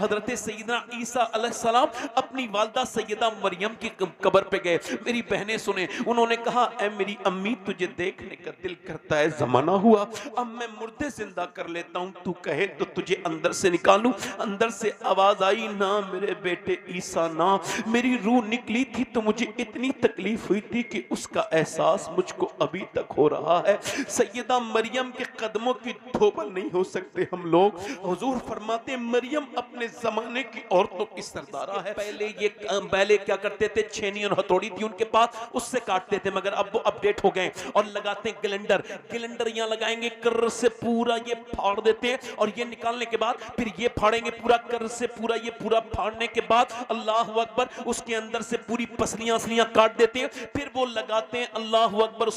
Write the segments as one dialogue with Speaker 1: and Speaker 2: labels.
Speaker 1: हजरत सैयदना ईसा अलैहिस्सलाम अपनी वालदा सैयदा मरियम की कब्र पे गए। मेरी बहनें सुने, उन्होंने कहा ऐ मेरी अम्मी तुझे देखने का दिल करता है, जमाना हुआ अब मैं मुर्दे जिंदा कर लेता हूं, तू कहे तो तुझे अंदर से निकालूं। अंदर से आवाज आई, ना मेरे बेटे ईसा ना। मेरी रूह निकली थी तो मुझे इतनी तकलीफ हुई थी कि उसका एहसास मुझको अभी तक हो रहा है। सैयदा मरियम के कदमों की धोबल नहीं हो सकते हम लोग। हुजूर फरमाते मरियम अपने जमाने की औरतों की सरदारा है। पहले क्या करते थे, छेनी और हथौड़ी थी उनके पास, उससे काटते थे, मगर अब वो अपडेट हो गए और लगाते हैं ग्लेंडर यहां लगाएंगे, कर्र से पूरा ये फाड़ देते हैं और ये निकालने के बाद फिर ये फाड़ेंगे पूरा कर्र से पूरा, ये पूरा फाड़ने के बाद अल्लाह अकबर उसके अंदर से पूरी पसलियां असलियां काट देते हैं, फिर वो लगाते हैं अल्लाह अकबर,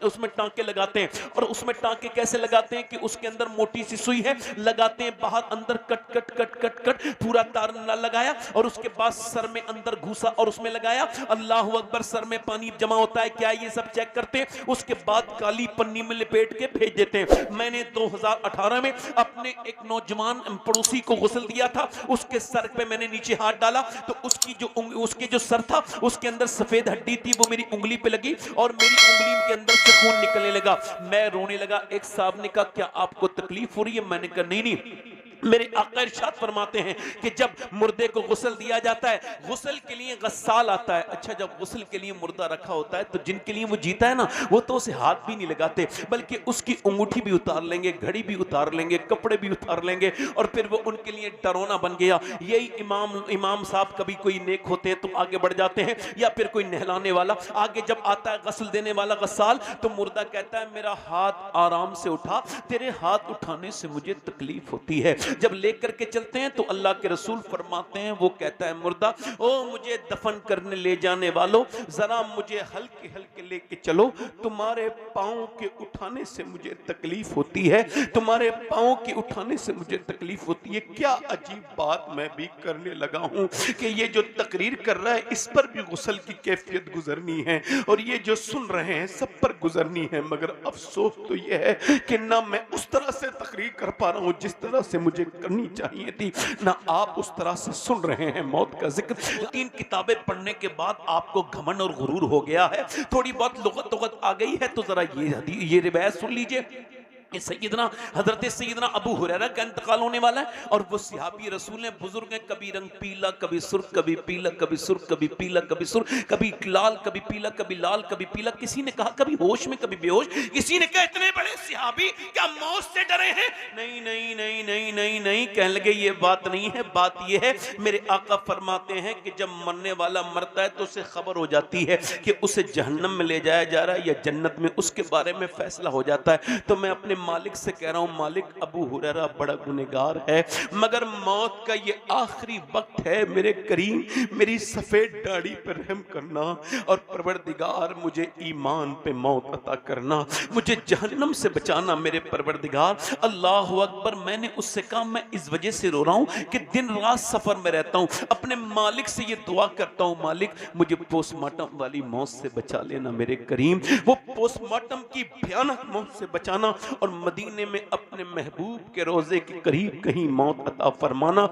Speaker 1: उसमें टांके लगाते हैं। और उसमें टांके कैसे लगाते हैं कि उसके अंदर मोटी सी सुई है, लगाते हैं बाहर अंदर cut cut cut cut cut पूरा तार लगाया और उसके बाद सर में अंदर घुसा और उसमें लगाया। अल्लाह अकबर, सर में पानी जमा होता है क्या, ये सब चेक करते हैं, उसके बाद काली पन्नी में लपेट के भेज देते हैं। मैंने 2018 में अपने एक नौजवान पड़ोसी को गुस्ल दिया था, उसके सर पे मैंने नीचे हाथ डाला तो उसके जो सर था उसके अंदर सफेद हड्डी थी, वो मेरी उंगली पे लगी और मेरी उंगली के अंदर से खून निकलने लगा। मैं रोने लगा। एक साहब ने कहा क्या आपको तकलीफ हो रही है? मैंने कहा नहीं नहीं। मेरे आका इरशाद फरमाते हैं कि जब मुर्दे को गुस्ल दिया जाता है, गुस्ल के लिए गस्साल आता है। अच्छा, जब गुस्ल के लिए मुर्दा रखा होता है तो जिनके लिए वो जीता है ना, वो तो उसे हाथ भी नहीं लगाते, बल्कि उसकी अंगूठी भी उतार लेंगे, घड़ी भी उतार लेंगे, कपड़े भी उतार लेंगे और फिर वो उनके लिए डरोना बन गया। यही इमाम साहब कभी कोई नेक होते हैं तो आगे बढ़ जाते हैं, या फिर कोई नहलाने वाला आगे जब आता है, गस्ल देने वाला गस्साल, तो मुर्दा कहता है मेरा हाथ आराम से उठा, तेरे हाथ उठाने से मुझे तकलीफ होती है। जब लेकर के चलते हैं तो अल्लाह के रसूल फरमाते हैं, वो कहता है मुर्दा, ओ मुझे दफन करने ले जाने वालों, जरा मुझे हल्के हल्के लेके चलो, तुम्हारे पाँव के उठाने से मुझे तकलीफ होती है, तुम्हारे पाँव के उठाने से मुझे तकलीफ होती है। क्या अजीब बात मैं भी करने लगा हूं कि ये जो तकरीर कर रहा है इस पर भी गुस्ल की कैफियत गुजरनी है और ये जो सुन रहे हैं सब पर गुजरनी है, मगर अफसोस तो ये है कि ना मैं उस तरह से तकरीर कर पा रहा हूं जिस तरह से मुझे करनी चाहिए थी, ना आप उस तरह से सुन रहे हैं मौत का जिक्र। 3 किताबें पढ़ने के बाद आपको घमंड और गुरूर हो गया है, थोड़ी बहुत लुगत आ गई है, तो जरा ये रिवायत सुन लीजिए। सैयदना हजरत सैयदना अबू हुरैरा का इंतकाल होने वाला है और वो सहाबी रसूल हैं, बुजुर्ग हैं, कभी रंग पीला, कभी सुर्ख, कभी पीला, कभी सुर्ख, कभी पीला, कभी सुर्ख, कभी लाल, कभी पीला, कभी लाल, कभी पीला। किसी ने कहा कभी होश में, कभी बेहोश। किसी ने कहा इतने बड़े सहाबी क्या मौत से डरे हैं? नहीं नहीं नहीं नहीं नहीं नहीं, कहने लगे ये बात नहीं है, बात ये है मेरे आका फरमाते हैं कि जब मरने वाला मरता है तो उसे खबर हो जाती है कि उसे जहन्नम में ले जाया जा रहा है या जन्नत में, उसके बारे में फैसला हो जाता है। तो मैं अपने मालिक से कह रहा हूं, मालिक अबू हुरैरा बड़ा गुनहगार है, मगर मौत का ये आखिरी वक्त है, मेरे करीम मेरी सफेद दाढ़ी पर रहम करना और परवरदिगार मुझे ईमान पे मौत अता करना, मुझे जहन्नम से बचाना मेरे परवरदिगार। अल्लाह अकबर। मैंने उससे कहा मैं इस वजह से रो रहा हूं कि दिन रात सफर में रहता हूं, अपने मालिक से ये दुआ करता हूं, मालिक मुझे पोस्टमार्टम वाली मौत से बचा लेना मेरे करीम, वो पोस्टमार्टम की भयानक मौत से बचाना और मदीने में अपने महबूब के रोजे के करीब कहीं मौत अता फरमाना।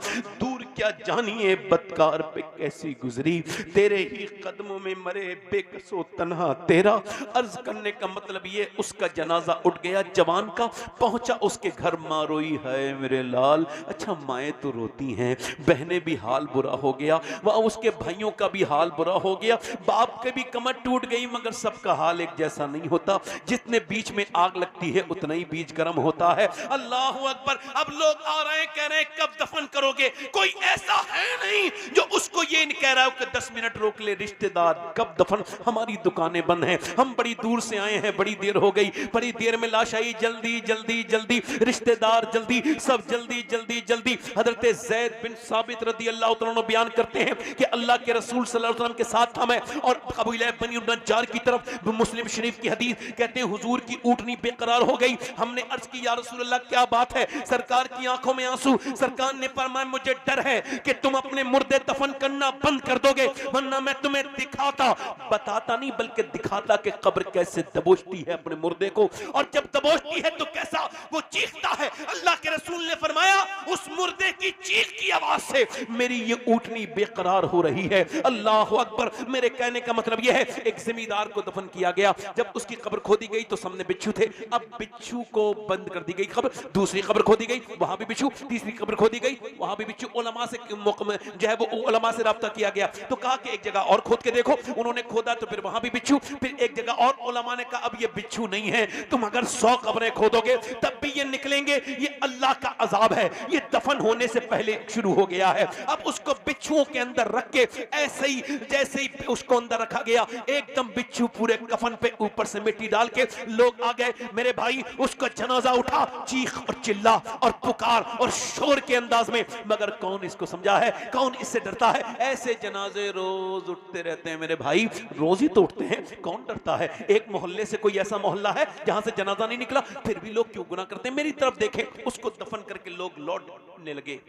Speaker 1: दूर क्या जानिए बदकार पे कैसी गुजरी, तेरे ही कदमों में मरे बेकसो तन्हा तेरा। अर्ज करने का मतलब ये, उसका जनाजा उठ गया जवान का, पहुंचा उसके घर, माँ रोई है मेरे लाल। अच्छा, माएँ तो रोती हैं, बहनें भी हाल बुरा हो गया, वह उसके भाइयों का भी हाल बुरा हो गया, बाप के भी कमर टूट गई, मगर सबका हाल एक जैसा नहीं होता। जितने बीच में आग लगती है उतना ही बीज गर्म होता है। अल्लाह अकबर। अब लोग आ रहे हैं, कह रहे हैं कब दफन करोगे? कोई ऐसा है नहीं जो उसको ये नहीं कह रहा है कि 10 मिनट रोक ले रिश्तेदार, कब दफन? हमारी दुकानें बंद हैं, हम बड़ी दूर से आए हैं, बड़ी देर हो गई, बड़ी देर में लाश आई, जल्दी जल्दी जल्दी, रिश्तेदार जल्दी, सब जल्दी जल्दी जल्दी। हजरत ज़ैद बिन साबित रदी अल्लाह तआला अन्हु बयान करते हैं कि अल्लाह के रसूल सल्लल्लाहु अलैहि वसल्लम के साथ था मैं और कबीला बनी नज्जार की तरफ, मुस्लिम शरीफ की हदीस कहते हैं हुजूर की ऊँटनी बेकरार हो गई। हमने अर्ज की या रसूल अल्लाह क्या बात है? सरकार की आंखों में आंसू, सरकार ने फरमाया मुझे डर है कि तुम अपने मुर्दे दफन करना बंद कर दोगे, वरना मैं तुम्हें दिखाता, बताता नहीं बल्कि दिखाता कि कब्र कैसे दबोचती है अपने मुर्दे को, और जब दबोचती है तो कैसा वो चीखता है। अल्लाह के रसूल ने फरमाया उस मुर्दे की चीख की आवाज से मेरी ये ऊँटनी बेकरार हो रही है। अल्लाह अकबर। मेरे कहने का मतलब यह है, एक जिम्मेदार को दफन किया गया, जब उसकी कब्र खोदी गई तो सामने बिच्छू थे, अब बिच्छू को बंद कर दी गई कब्र, दूसरी कब्र खोदी गई वहां भी बिच्छू, तीसरी कब्र खोदी गई वहां भी बिच्छू। उलमा से जो है वो उलमा से राब्ता किया गया तो कहा कि एक जगह और खोद के देखो, उन्होंने खोदा तो फिर वहां भी बिच्छू, फिर एक जगह और उलमा ने कहा अब ये बिच्छू नहीं है, तुम अगर 100 कब्रें खोदोगे तब भी ये निकलेंगे, ये अल्लाह का अजाब है, ये दफन होने से पहले शुरू हो गया है। अब उसको बिच्छुओं के अंदर रख के ऐसे ही जैसे ही उसको अंदर रखा गया, एकदम बिच्छू पूरे कफन पे ऊपर से मिट्टी डाल के लोग आ गए। मेरे भाई उसका जनाजा उठा, चीख और चिल्ला और पुकार और शोर के अंदाज में, मगर कौन इसको समझा है, कौन इससे डरता है? ऐसे जनाजे रोज उठते रहते हैं मेरे भाई, रोज ही तो उठते हैं, कौन डरता है? एक मोहल्ले से कोई ऐसा मोहल्ला है जहां से जनाजा नहीं निकला, फिर भी लोग क्यों गुनाह करते हैं? मेरी तरफ देखें, उसको दफन करके लोग लौटने लगे।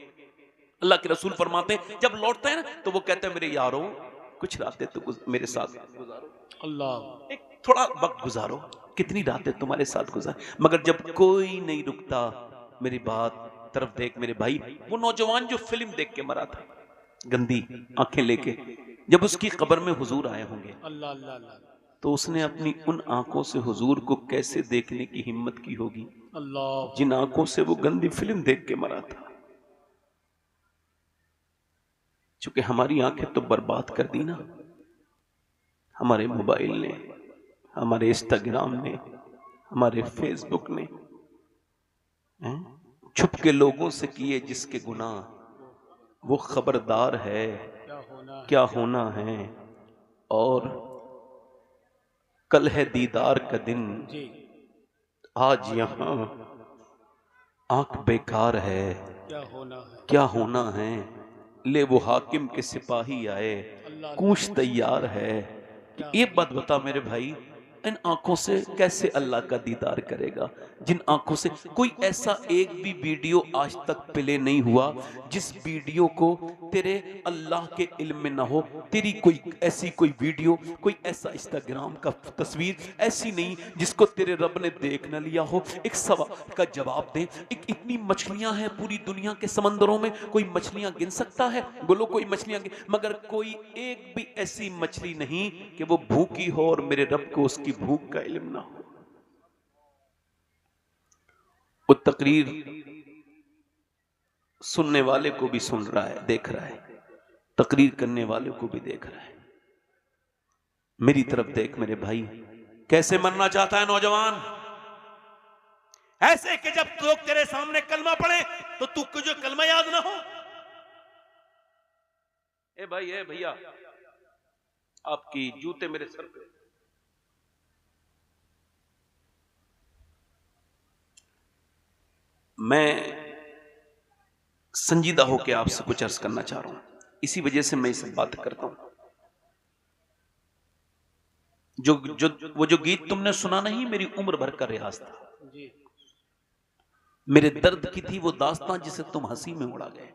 Speaker 1: अल्लाह के रसूल फरमाते हैं जब लौटते हैं ना तो वो कहते हैं मेरे यारों कुछ रातें तो मेरे साथ गुजारो, अल्लाह एक थोड़ा वक्त गुजारो, कितनी रातें तुम्हारे साथ गुजार। मगर जब कोई नहीं रुकता, मेरी बात तरफ देख मेरे भाई, वो नौजवान जो फिल्म देख के मरा था गंदी आंखें लेके, जब उसकी कब्र में हुजूर आए होंगे अल्लाह अल्लाह, तो उसने अपनी उन आंखों से हुजूर को कैसे देखने की हिम्मत की होगी अल्लाह, जिन आंखों से वो गंदी फिल्म देख के मरा था। चूंकि हमारी आंखें तो बर्बाद कर दी ना, हमारे मोबाइल ने, हमारे इंस्टाग्राम ने, हमारे फेसबुक ने, छुप के लोगों से किए जिसके गुनाह, वो खबरदार है क्या होना है। और कल है दीदार का दिन, आज यहां आंख बेकार है, क्या होना है। ले वो हाकिम के सिपाही आए, कूच तैयार है। ये बात बता मेरे भाई, इन आंखों से कैसे अल्लाह का दीदार करेगा, जिन आंखों से कोई ऐसा एक भी वीडियो आज तक प्ले नहीं हुआ जिस वीडियो को तेरे अल्लाह के इल्म में ना हो। तेरी कोई ऐसी कोई वीडियो, कोई ऐसा इंस्टाग्राम का तस्वीर ऐसी नहीं जिसको तेरे रब ने देख न लिया हो। एक सवाल का जवाब दे, एक इतनी मछलियां हैं पूरी दुनिया के समंदरों में, कोई मछलियां गिन सकता है? बोलो कोई मछलियां मगर कोई एक भी ऐसी मछली नहीं कि वो भूखी हो और मेरे रब को उसकी भूख का इल्म ना हो। वो तकरीर सुनने वाले को भी सुन रहा है, देख रहा है, तकरीर करने वाले को भी देख रहा है। मेरी तरफ देख मेरे भाई, कैसे मरना चाहता है नौजवान? ऐसे कि जब लोग तेरे सामने कलमा पढ़े तो तू जो कलमा याद ना हो। ए भाई, ए भैया, आपकी जूते मेरे सर पे। मैं संजीदा होकर आपसे कुछ अर्ज करना चाह रहा हूं, इसी वजह से मैं इस बात करता हूं। वो जो गीत तुमने सुना नहीं, मेरी उम्र भर का रियाज था, मेरे दर्द की थी वो दास्तां जिसे तुम हंसी में उड़ा गए।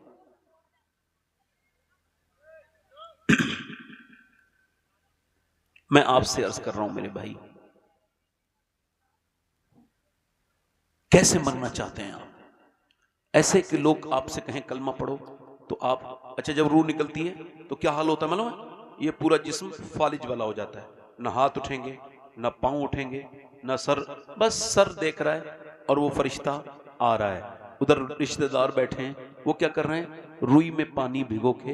Speaker 1: मैं आपसे अर्ज कर रहा हूं मेरे भाई, कैसे मरना चाहते हैं आप? ऐसे कि लोग आपसे कहें कलमा पढ़ो तो आप, अच्छा जब रूह निकलती है तो क्या हाल होता है मालूम है? ये पूरा जिस्म फालिज वाला हो जाता है, ना हाथ उठेंगे, ना पांव उठेंगे, ना सर, बस सर देख रहा है और वो फरिश्ता आ रहा है। उधर रिश्तेदार बैठे हैं, वो क्या कर रहे हैं? रुई में पानी भिगो के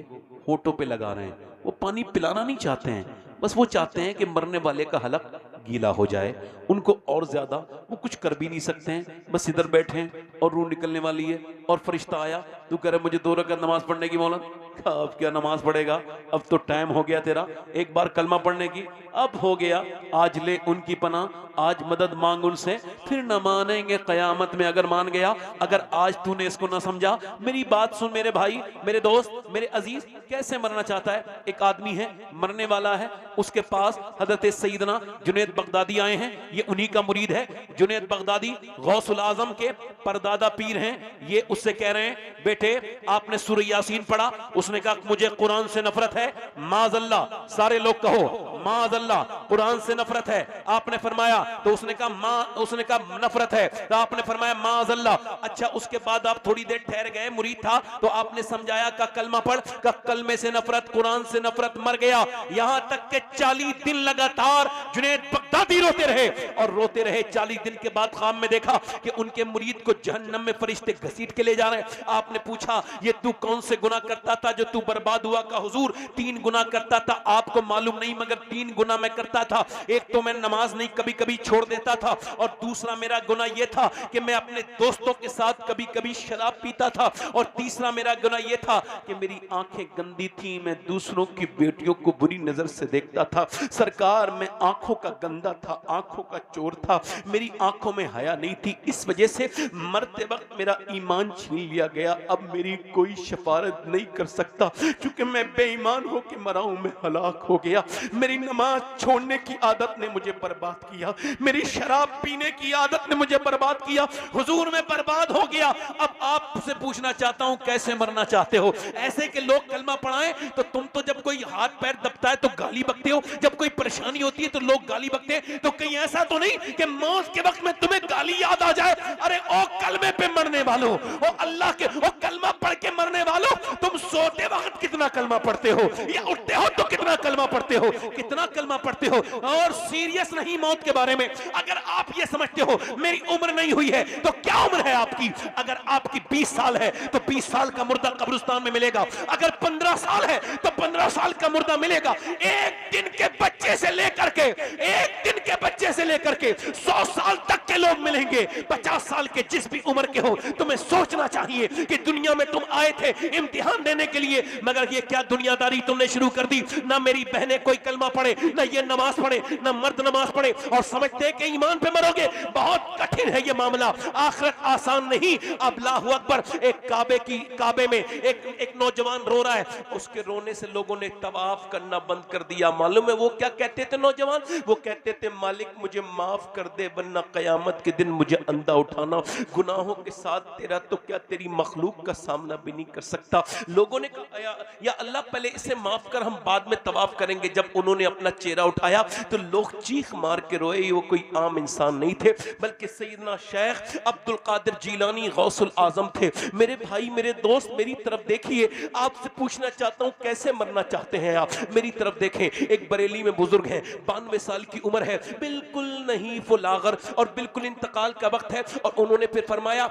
Speaker 1: होठों पे लगा रहे हैं। वो पानी पिलाना नहीं चाहते हैं, बस वो चाहते हैं कि मरने वाले का हलक गीला हो जाए। उनको और ज्यादा वो कुछ कर भी नहीं सकते हैं, बस इधर बैठे हैं और रूह निकलने वाली है और फरिश्ता आया, तू कह रहा मुझे 2 रकात नमाज पढ़ने की मौलत। अब क्या नमाज पढ़ेगा? अब तो टाइम हो गया तेरा एक बार कलमा पढ़ने की, अब हो गया। आज ले उनकी पनाह, आज मदद मांग उनसे, फिर न मानेंगे कयामत में अगर मान गया। अगर आज तूने इसको ना समझा, मेरी बात सुन मेरे भाई, मेरे दोस्त, मेरे अजीज। कैसे मरना चाहता है? एक आदमी है, मरने वाला है, उसके पास हजरत सईदना जुनैद बगदादी आए हैं। ये उन्हीं का मुरीद है। जुनैद बगदादी गौसुल आजम के परदादा पीर हैं। ये उससे कह रहे हैं बेटे आपने सूरह यासीन पढ़ा? उसने कहा मुझे कुरान से नफरत है। माज़अल्लाह, सारे लोग कहो माज़अल्लाह, कुरान से नफरत है। आपने फरमाया तो उसने कहा नफरत है, तो आपने फरमाया माज़अल्लाह। अच्छा, उसके बाद आप थोड़ी देर ठहर गए, मुरीद था तो आपने समझाया का कलमा पढ़, का कलमे से नफरत, कुरान से नफरत, मर गया। यहां तक के 40 दिन लगातार जुनैद बगदादी रोते रहे और रोते रहे। 40 दिन के बाद ख्वाब में देखा कि उनके मुरीद को जहन्नम में फरिश्ते घसीट के ले जा रहे हैं। आपने पूछा ये तू कौन से गुनाह करता था जो तू बर्बाद हुआ? का हुजूर 3 गुनाह करता था, आपको मालूम नहीं मगर 3 गुनाह मैं करता था। एक तो मैं नमाज नहीं कभी कभी छोड़ देता था, और दूसरा मेरा गुनाह यह था कि मैं अपने दोस्तों के साथ कभी कभी शराब पीता था, और तीसरा मेरा गुनाह यह था कि मेरी आंखें गंदी थी, मैं दूसरों की बेटियों को बुरी नजर से देखता था। सरकार मैं आंखों का गंदा था, आंखों का चोर था, मेरी आंखों में हया नहीं थी, इस वजह से मरते वक्त मेरा ईमान छीन लिया गया। अब मेरी कोई शफारत नहीं कर सकता क्योंकि मैं बेईमान हो के मरा हूं, मैं हलाक हो गया। मेरी नमाज छोड़ने की आदत ने मुझे बर्बाद किया, मेरी शराब पीने की आदत ने मुझे बर्बाद किया। हुजूर मैं बर्बाद हो गया। अब आपसे पूछना चाहता हूं कैसे मरना चाहते हो? ऐसे के लोग कलमा पढ़ाएं तो तुम तो जब कोई हाथ पैर दबता है तो गाली बकते हो, जब कोई परेशानी होती है तो लोग गाली बकते हैं। तो कहीं ऐसा तो नहीं कि मौत के वक्त में तुम्हें गाली याद आ जाए? अरे ओ कलमे पे मरने वालों, ओ अल्लाह के ओ कलमा पढ़ के मरने वालों, तुम सोते वक्त कितना कलमा पढ़ते हो या उठते हो तो कितना कलमा पढ़ते हो, कितना कलमा पढ़ते हो? और सीरियस नहीं मौत के बारे में। अगर आप ये समझते हो मेरी उम्र नहीं हुई है तो क्या उम्र है आपकी? अगर आपकी 20 साल है तो 20 साल का मुर्दा कब्रिस्तान में मिलेगा, अगर 15 साल है तो 15 साल का मुर्दा मिलेगा। एक दिन के बच्चे से लेकर के 100 साल तक के लोग मिलेंगे। 50 साल के जिस भी उम्र के हो, तुम्हें सोचना चाहिए कि दुनिया में तुम आए थे इम्तिहान देने के लिए, मगर ये क्या दुनियादारी तुमने शुरू कर दी? ना मेरी बहनें कोई कलमा पढ़े, ना ये नमाज पढ़े, ना मर्द नमाज पढ़े, और समझते हैं कि ईमान पे मरोगे। बहुत कठिन है ये मामला, आखिरत आसान नहीं। अब अल्लाहु अकबर, एक काबे में एक नौजवान रो रहा है, उसके रोने से लोगों ने तवाफ करना बंद कर दिया। मालूम है वो क्या कहते थे नौजवान? वो कहते थे मालिक मुझे माफ कर दे वरना कयामत के दिन मुझे अंधा उठाना, गुनाहों के साथ तेरा तो क्या तेरी मखलूक का सामना भी नहीं कर सकता। लोगों ने कहा या अल्लाह पहले इसे माफ कर, हम बाद में तवाफ करेंगे। जब उन्होंने अपना चेहरा उठाया तो लोग चीख मार के रोए। वो कोई आम इंसान नहीं थे बल्कि सैयदना शेख अब्दुल कादिर जीलानी गौसुल आजम थे। मेरे भाई, मेरे दोस्त, मेरी तरफ देखिए, आपसे पूछना चाहता हूं कैसे मरना चाहते हैं आप? मेरी तरफ देखें, एक बरेली में बुजुर्ग हैं, 92 साल की उम्र है, बिल्कुल नहीं फुलागर और बिल्कुल इंतकाल का वक्त है। और उन्होंने फिर फरमाया,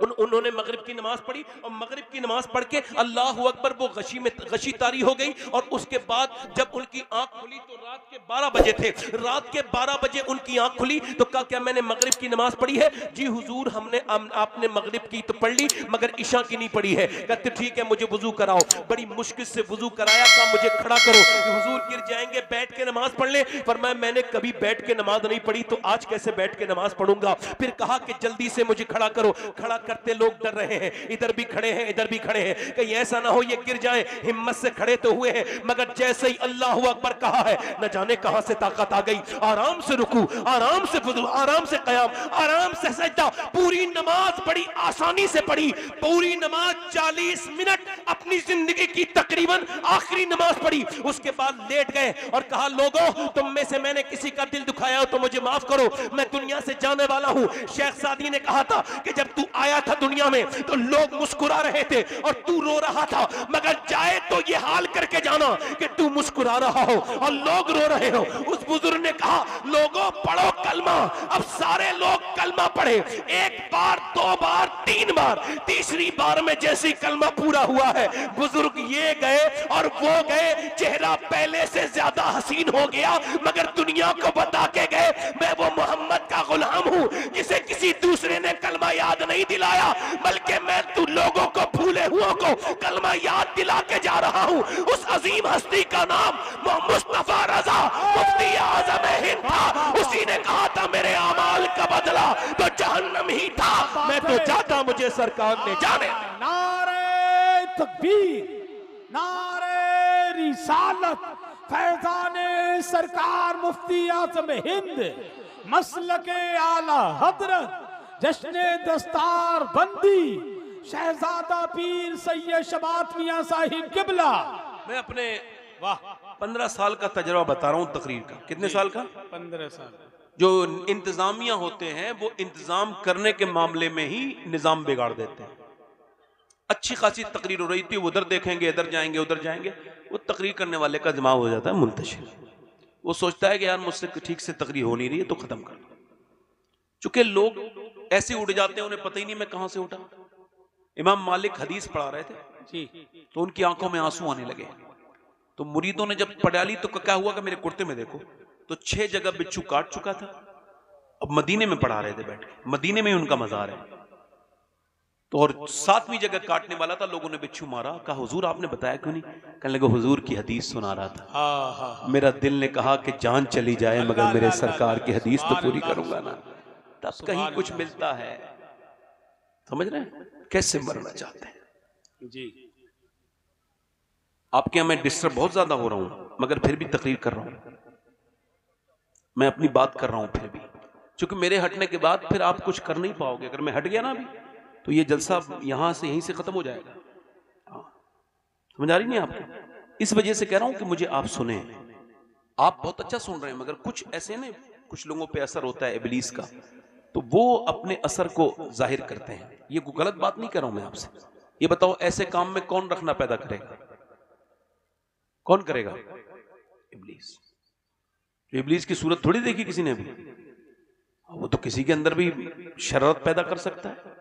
Speaker 1: उन्होंने मगरिब की नमाज पढ़ी और मगरिब की नमाज पढ़ के अल्लाहु अकबर वो गशी तारी हो गई। और उसके बाद जब उनकी आंख खुली तो रात के 12 बजे थे। रात के 12 बजे उनकी आंख खुली तो कहा क्या मैंने मगरिब की नमाज पढ़ी है? जी हुजूर आपने मगरिब की तो पढ़ ली मगर इशा की नहीं पढ़ी है। कहते ठीक है मुझे वुजू कराओ। बड़ी मुश्किल से वुजू कराया, कहा मुझे खड़ा करो, हुजूर गिर जाएंगे, बैठ के नमाज पढ़ ले। फरमाया मैंने कभी बैठ के नमाज नहीं पढ़ी तो आज कैसे बैठ के नमाज पढ़ूंगा? फिर कहा कि जल्दी से मुझे खड़ा करो। खड़ा करते लोग डर रहे हैं, इधर भी खड़े हैं इधर भी खड़े हैं, कहीं ऐसा ना हो ये गिर जाए। हिम्मत से खड़े तो हुए हैं मगर जैसे ही अल्लाहु अकबर कहा है न जाने कहां से ताकत आ गई। आराम से रुकू, आराम से वुजू, आराम से कयाम, आराम से सजदा। पूरी नमाज बड़ी आसानी से पढ़ी, पूरी नमाज 40 मिनट अपनी जिंदगी की तकरीबन आखिरी नमाज पढ़ी। उसके बाद लेट गए और कहा लोगों तुम में से मैंने किसी का दिल दुखाया हो तो मुझे माफ करो, मैं दुनिया से जाने वाला हूं। शेख सादी ने कहा था कि जब तू आया था दुनिया में तो लोग मुस्कुरा रहे थे और तू रो रहा था, मगर जाए तो ये हाल करके जाना कि तू मुस्कुरा रहा हो और लोग रो रहे हो। उस बुजुर्ग ने कहा लोगों पढ़ो कलमा। अब सारे लोग कलमा पढ़े, एक बार, 2 बार, 3 बार, तीसरी बार में जैसी कलमा पूरा हुआ है बुजुर्ग ये गए और वो गए। चेहरा पहले से ज्यादा हसीन हो गया मगर दुनिया को बता के गए मैं वो मोहम्मद का गुलाम हूं जिसे किसी दूसरे ने कलमा याद नहीं दिलाया, बल्कि मैं तू लोगों को, भूले हुओं को कलमा याद दिला के जा रहा हूं। उस अजीम हस्ती का नाम मुस्तफा रजा मुफ्ती आजम हिंद था। उसी ने कहा था मेरे अमाल का बदला तो जहन्नम ही था, मैं तो चाहता मुझे सरकार ने जाने।
Speaker 2: नारे तकबीर, नारे रिसालत, फैजाने सरकार मुफ्ती आजम हिंद, मसलके आला हजरत, जश्ने दस्तार बंदी, शहजादा पीर सैयद शबात मियां साहिब किबला।
Speaker 1: मैं अपने
Speaker 2: वाह
Speaker 1: 15 साल का तजर्बा बता रहा हूं तकरीर का। कितने साल का?
Speaker 2: 15 साल।
Speaker 1: जो इंतजामिया होते हैं वो इंतजाम करने के मामले में ही निजाम बिगाड़ देते हैं। अच्छी खासी तकरीर हो रही थी, उधर देखेंगे, इधर जाएंगे, उधर जाएंगे, वो तकरीर करने वाले का दिमाग हो जाता है मुंतशिर। वो सोचता है कि यार मुझसे ठीक से तकरीर हो नहीं रही है तो खत्म कर दो। चूंकि लोग ऐसे उड़ जाते हैं, उन्हें पता ही नहीं मैं कहां से उठा। इमाम मालिक हदीस पढ़ा रहे थे
Speaker 2: जी।
Speaker 1: तो उनकी आंखों में आंसू आने लगे। तो मुरीदों ने जब पढ़ा ली तो क्या हुआ कि मेरे कुर्ते में देखो तो 6 जगह बिच्छू काट चुका था। अब मदीने में पढ़ा रहे थे बैठ के, मदीने में उनका मजार है तो, और 7वीं जगह काटने वाला था, लोगों ने बिच्छू मारा। कहा हुजूर आपने बताया क्यों नहीं? कहने लगे हुजूर की हदीस सुना रहा था।
Speaker 2: हाँ।
Speaker 1: मेरा दिल ने कहा कि जान चली जाए मगर मेरे सरकार की हदीस तो पूरी करूंगा ना। तब कहीं कुछ मिलता है। समझ रहे हैं कैसे मरना चाहते हैं
Speaker 2: जी।
Speaker 1: आपके यहां मैं डिस्टर्ब बहुत ज्यादा हो रहा हूं मगर फिर भी तकरीर कर रहा हूं, मैं अपनी बात कर रहा हूं फिर भी, क्योंकि मेरे हटने के बाद फिर आप कुछ कर नहीं पाओगे। अगर मैं हट गया ना अभी तो ये जलसा यहां से यहीं से खत्म हो जाएगा। समझ आ रही नहीं आपको? इस वजह से कह रहा हूं कि मुझे आप सुने। आप बहुत अच्छा सुन रहे हैं मगर कुछ ऐसे ना, कुछ लोगों पे असर होता है इब्लीस का, तो वो अपने असर को जाहिर करते हैं। ये कोई गलत बात नहीं कर रहा हूं मैं आपसे। ये बताओ ऐसे काम में कौन रखना पैदा करेगा? कौन करेगा? इब्लीस। इब्लीस की सूरत थोड़ी देखी किसी ने भी। वो तो किसी के अंदर भी शरारत पैदा कर सकता है।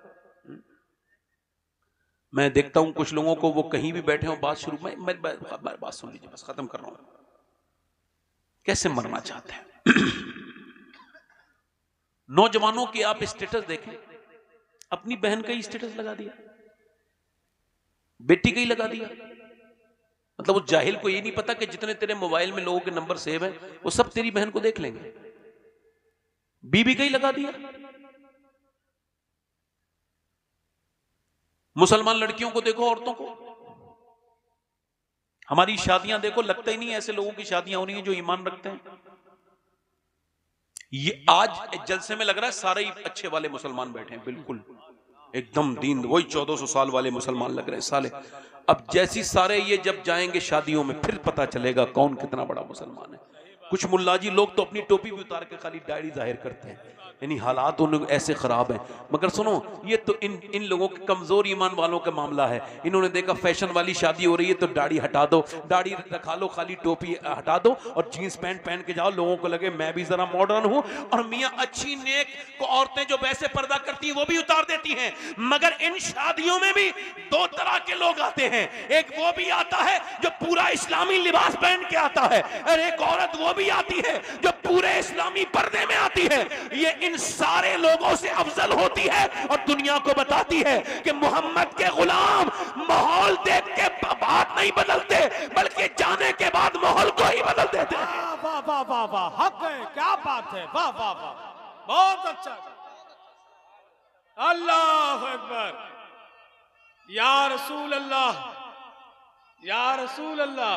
Speaker 1: मैं देखता हूं कुछ लोगों को, वो कहीं भी बैठे हो बात शुरू में, मेरी बात सुन लीजिए बस, खत्म कर रहा हूं। कैसे मरना चाहते हैं नौजवानों के आप स्टेटस देखें, अपनी बहन का ही स्टेटस लगा दिया, बेटी का ही लगा दिया। मतलब उस जाहिल को ये नहीं पता कि जितने तेरे मोबाइल में लोगों के नंबर सेव हैं वो सब तेरी बहन को देख लेंगे। बीबी का ही लगा दिया। मुसलमान लड़कियों को देखो, औरतों को, हमारी शादियां देखो, लगता ही नहीं ऐसे लोगों की शादियां हो रही हैं जो ईमान रखते हैं। ये आज जलसे में लग रहा है सारे ही अच्छे वाले मुसलमान बैठे हैं, बिल्कुल एकदम दीन, वही 1400 साल वाले मुसलमान लग रहे हैं साले। अब जैसी सारे ये जब जाएंगे शादियों में फिर पता चलेगा कौन कितना बड़ा मुसलमान है। कुछ मुल्लाजी लोग तो अपनी टोपी भी उतार के खाली डायरी जाहिर करते हैं, यानी हालात उन लोग ऐसे खराब हैं। मगर सुनो, ये तो इन लोगों के कमजोर ईमान वालों का मामला है। इन्होंने देखा फैशन वाली शादी हो रही है तो दाढ़ी हटा दो, दाढ़ी रखा लो, खाली टोपी हटा दो और जीन्स पैंट पहन के जाओ, लोगों को लगे मैं भी जरा मॉडर्न हूं। और मियां अच्छी नेक को औरतें जो वैसे पर्दा करती हैं वो भी उतार देती हैं। मगर इन शादियों में भी 2 तरह के लोग आते हैं। एक वो भी आता है जो पूरा इस्लामी लिबास पहन के आता है, और एक औरत वो भी आती है जो पूरे इस्लामी पर्दे में आती है। ये इन सारे लोगों से अफजल होती है और दुनिया को बताती है कि मोहम्मद के गुलाम माहौल देख के बात नहीं बदलते बल्कि जाने के बाद माहौल को ही बदल देते हैं।
Speaker 2: वाह वाह वाह वाह, हक है, क्या बात है, वाह वाह वाह, बहुत अच्छा। अल्लाह अकबर, या रसूल अल्लाह, या रसूल अल्लाह।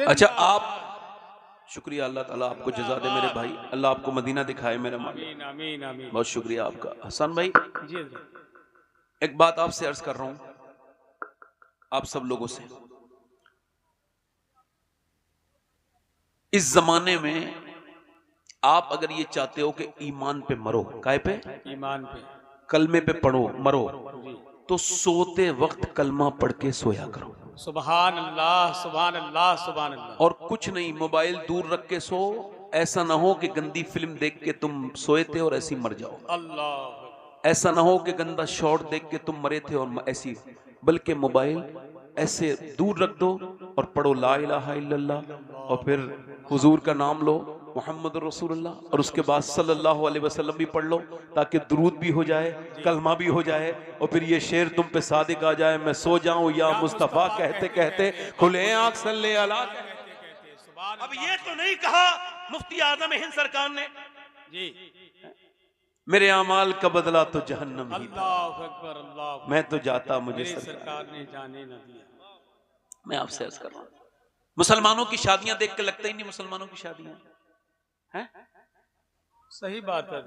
Speaker 1: अच्छा, आप शुक्रिया, अल्लाह ताला आपको जज़ा दे मेरे भाई, अल्लाह आपको मदीना दिखाए मेरे मालिक।
Speaker 2: आमीन आमीन आमीन।
Speaker 1: बहुत शुक्रिया आपका। हसन भाई,
Speaker 2: जी
Speaker 1: एक बात आपसे अर्ज कर रहा हूं, आप सब लोगों से, इस जमाने में आप अगर ये चाहते हो कि ईमान पे मरो, काय पे?
Speaker 2: ईमान पे,
Speaker 1: कलमे पे पढ़ो मरो,
Speaker 2: जी।
Speaker 1: तो सोते वक्त कलमा पढ़ के सोया करो।
Speaker 2: सुभान अल्लाह सुभान अल्लाह सुभान अल्लाह।
Speaker 1: और कुछ नहीं, मोबाइल दूर रख के सो। ऐसा ना हो कि गंदी फिल्म देख के तुम सोए थे और ऐसी मर जाओ।
Speaker 2: अल्लाह।
Speaker 1: ऐसा ना हो कि गंदा शॉट देख के तुम मरे थे और ऐसी, बल्कि मोबाइल ऐसे दूर रख दो और पढ़ो ला इलाहा इल्लल्लाह, और फिर हुजूर का नाम लो मोहम्मद रसूलुल्लाह, और उसके बाद सल्लल्लाहु अलैहि वसल्लम भी पढ़ लो ताकि दुरूद भी हो जाए, कलमा भी हो जाए, और फिर ये शेर तुम पे सादिक आ जाए, मैं सो जाऊं या मुस्तफा कहते कहते खुले आंख सल्ले अला। अब ये तो नहीं कहा मुफ्ती आजम हिंद सरकार ने
Speaker 2: जी,
Speaker 1: मेरे अमाल का बदला तो जहन्नम ही था,
Speaker 2: अल्लाह अकबर, अल्लाह।
Speaker 1: मैं तो जाता मुझे
Speaker 2: मेरी
Speaker 1: सरकार।
Speaker 2: सरकार ने जाने न दिया।
Speaker 1: मैं आपसे अर्ज कर रहा हूं, मुसलमानों की शादियां देख के लगता ही नहीं मुसलमानों की शादियां हैं।
Speaker 2: सही बात है।